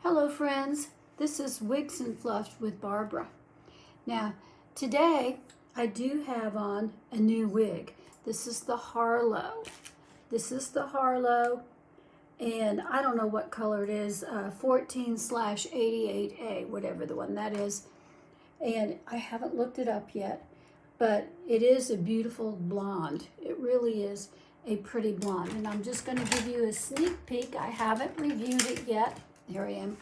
Hello friends, this is Wigs and Fluff with Barbara. Now today I do have on a new wig. This is the Harlow. And I don't know what color it is, 14/88A, whatever the one that is. And I haven't looked it up yet, but it is a beautiful blonde. It really is a pretty blonde. And I'm just going to give you a sneak peek. I haven't reviewed it yet. Here I am.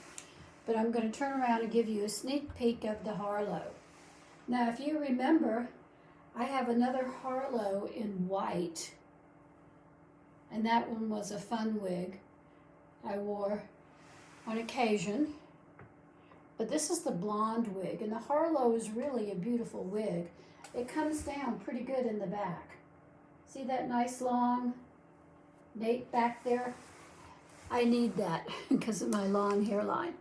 But I'm going to turn around and give you a sneak peek of the Harlow. Now, if you remember, I have another Harlow in white. And that one was a fun wig I wore on occasion. But this is the blonde wig. And the Harlow is really a beautiful wig. It comes down pretty good in the back. See that nice long nape back there? I need that because of my long hairline.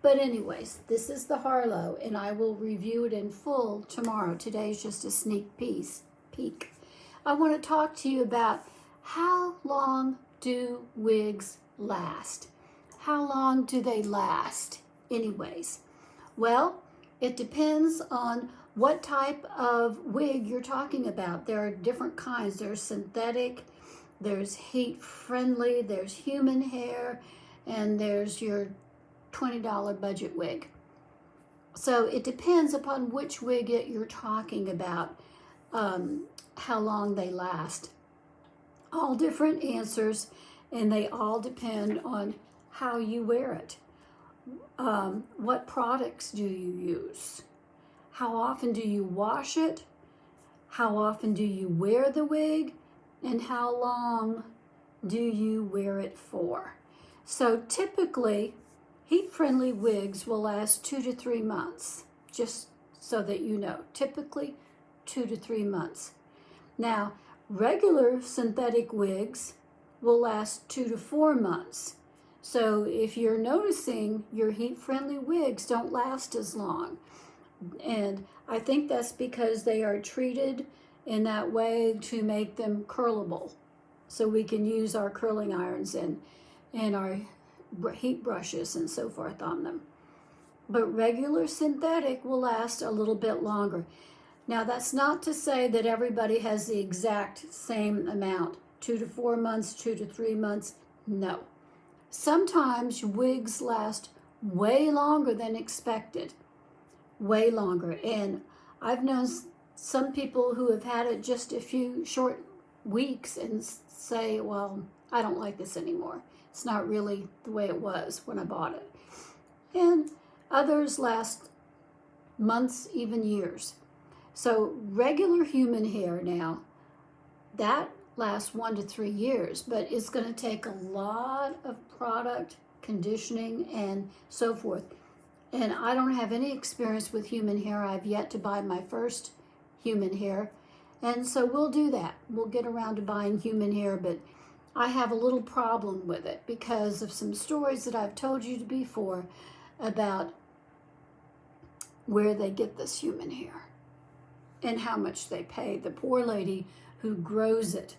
But anyways, this is the Harlow, and I will review it in full tomorrow. Today's just a sneak peek. I want to talk to you about how long do wigs last? How long do they last anyways? Well, it depends on what type of wig you're talking about. There are different kinds. There's synthetic, there's heat friendly, there's human hair, and there's your $20 budget wig. So it depends upon which wig you're talking about, how long they last. All different answers, and they all depend on how you wear it. What products do you use? How often do you wash it? How often do you wear the wig? And how long do you wear it for? So typically, heat-friendly wigs will last 2 to 3 months, just so that you know. Typically, 2 to 3 months. Now, regular synthetic wigs will last 2 to 4 months. So if you're noticing your heat-friendly wigs don't last as long, and I think that's because they are treated in that way to make them curlable, so we can use our curling irons and our heat brushes and so forth on them. But regular synthetic will last a little bit longer. Now, that's not to say that everybody has the exact same amount, 2 to 4 months, 2 to 3 months. No. Sometimes wigs last way longer than expected, way longer. And I've known some people who have had it just a few short weeks and say, well, I don't like this anymore. It's not really the way it was when I bought it. And others last months, even years. So regular human hair now, that lasts 1 to 3 years, but it's going to take a lot of product, conditioning, and so forth. And I don't have any experience with human hair. I've yet to buy my first human hair. And so we'll do that. We'll get around to buying human hair, but I have a little problem with it because of some stories that I've told you before about where they get this human hair and how much they pay. The poor lady who grows it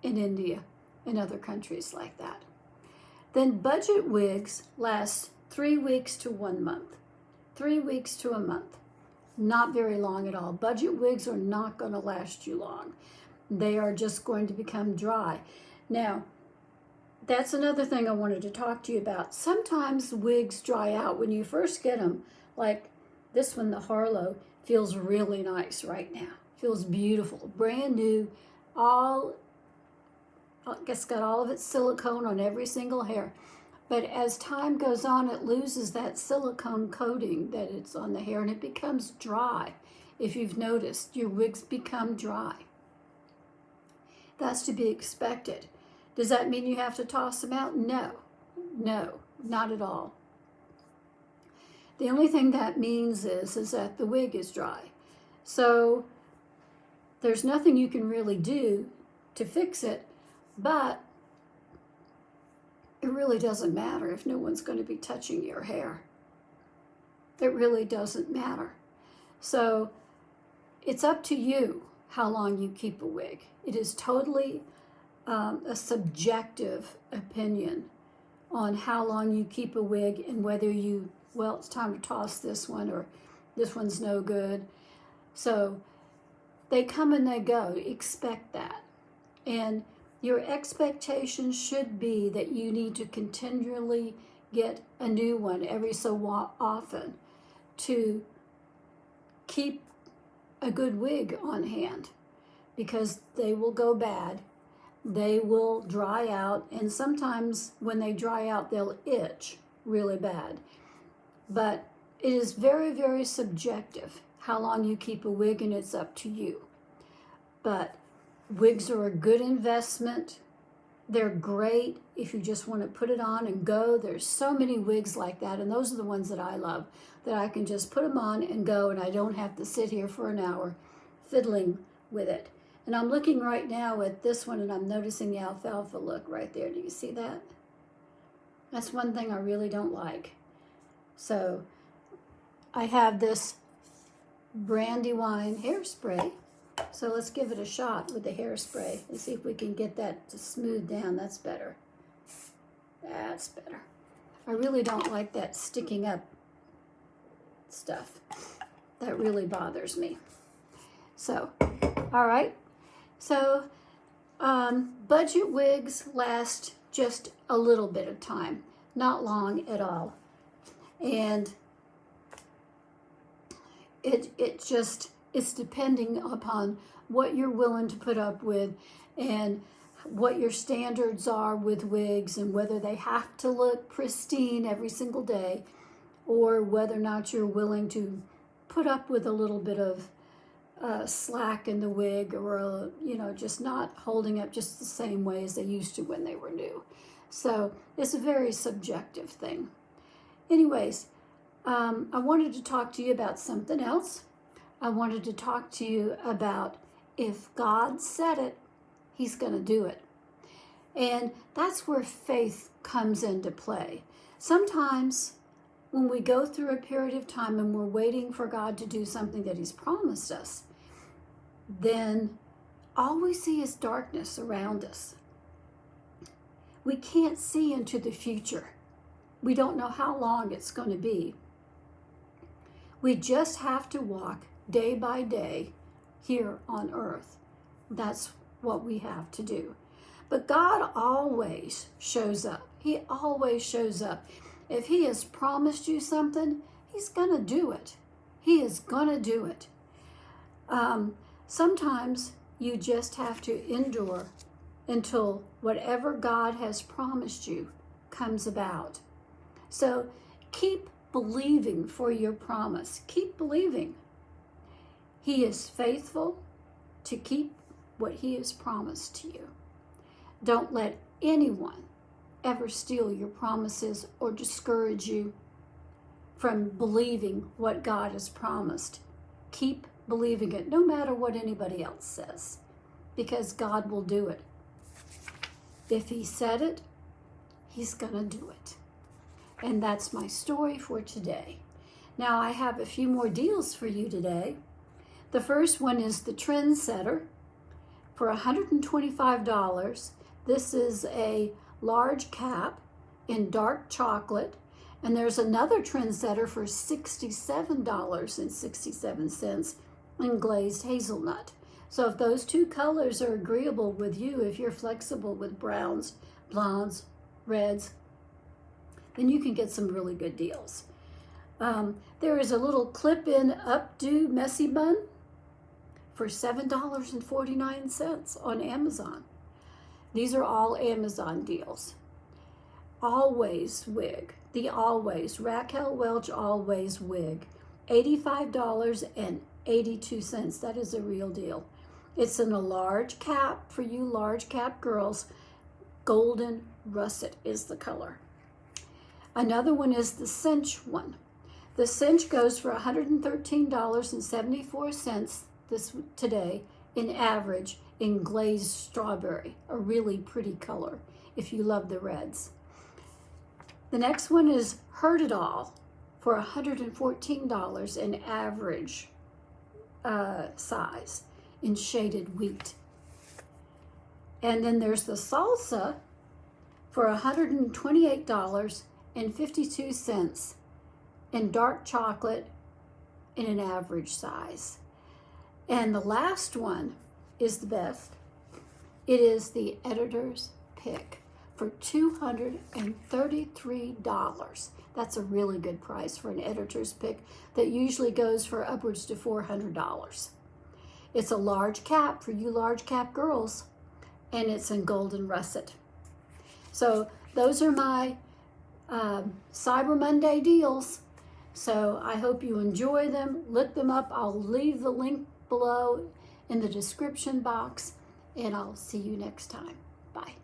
in India and other countries like that. Then budget wigs last 3 weeks to 1 month. 3 weeks to a month. Not very long at all. Budget wigs are not going to last you long. They are just going to become dry. Now, that's another thing I wanted to talk to you about. Sometimes wigs dry out when you first get them. Like this one, the Harlow, feels really nice right now. Feels beautiful, brand new, I guess got all of its silicone on every single hair. But as time goes on, it loses that silicone coating that it's on the hair, and it becomes dry. If you've noticed, your wigs become dry. That's to be expected. Does that mean you have to toss them out? No, not at all. The only thing that means is that the wig is dry. So there's nothing you can really do to fix it, but it really doesn't matter if no one's going to be touching your hair. It really doesn't matter. So it's up to you how long you keep a wig. It is totally a subjective opinion on how long you keep a wig and whether you, well, it's time to toss this one or this one's no good. So they come and they go. Expect that. And your expectation should be that you need to continually get a new one every so often to keep a good wig on hand, because they will go bad, they will dry out, and sometimes when they dry out they'll itch really bad. But it is very, very subjective how long you keep a wig, and it's up to you. But wigs are a good investment. They're great if you just want to put it on and go. There's so many wigs like that, and those are the ones that I love, that I can just put them on and go, and I don't have to sit here for an hour fiddling with it. And I'm looking right now at this one, and I'm noticing the alfalfa look right there. Do you see that? That's one thing I really don't like. So I have this Brandywine hairspray. So let's give it a shot with the hairspray and see if we can get that to smooth down. That's better. That's better. I really don't like that sticking up stuff. That really bothers me. So, all right. So, budget wigs last just a little bit of time, not long at all. And it's depending upon what you're willing to put up with and what your standards are with wigs, and whether they have to look pristine every single day, or whether or not you're willing to put up with a little bit of slack in the wig, or just not holding up just the same way as they used to when they were new. So it's a very subjective thing. Anyways, I wanted to talk to you about something else. I wanted to talk to you about, if God said it, he's going to do it. And that's where faith comes into play. Sometimes when we go through a period of time and we're waiting for God to do something that he's promised us, then all we see is darkness around us. We can't see into the future. We don't know how long it's going to be. We just have to walk day by day here on earth. That's what we have to do. But God always shows up. He always shows up. If he has promised you something, he's going to do it. He is going to do it. Sometimes you just have to endure until whatever God has promised you comes about. So keep believing for your promise. Keep believing. He is faithful to keep what he has promised to you. Don't let anyone ever steal your promises or discourage you from believing what God has promised. Keep believing it, no matter what anybody else says, because God will do it. If he said it, he's going to do it. And that's my story for today. Now, I have a few more deals for you today. The first one is the Trendsetter for $125. This is a large cap in dark chocolate, and there's another Trendsetter for $67.67 in glazed hazelnut. So if those two colors are agreeable with you, if you're flexible with browns, blondes, reds, then you can get some really good deals. There is a little clip-in updo messy bun for $7.49 on Amazon. These are all Amazon deals. Always wig, the Always, Raquel Welch Always wig, $85.82. That is a real deal. It's in a large cap for you large cap girls. Golden russet is the color. Another one is the Cinch one. The Cinch goes for $113.74 today in average in glazed strawberry, a really pretty color if you love the reds. The next one is Heard It All for $114 in average size in shaded wheat. And then there's the Salsa for $128.52 in dark chocolate in an average size. And the last one is the best. It is the editor's pick for $233. That's a really good price for an editor's pick that usually goes for upwards to $400. It's a large cap for you large cap girls, and it's in golden russet. So those are my Cyber Monday deals. So I hope you enjoy them. Look them up. I'll leave the link below in the description box, and I'll see you next time. Bye.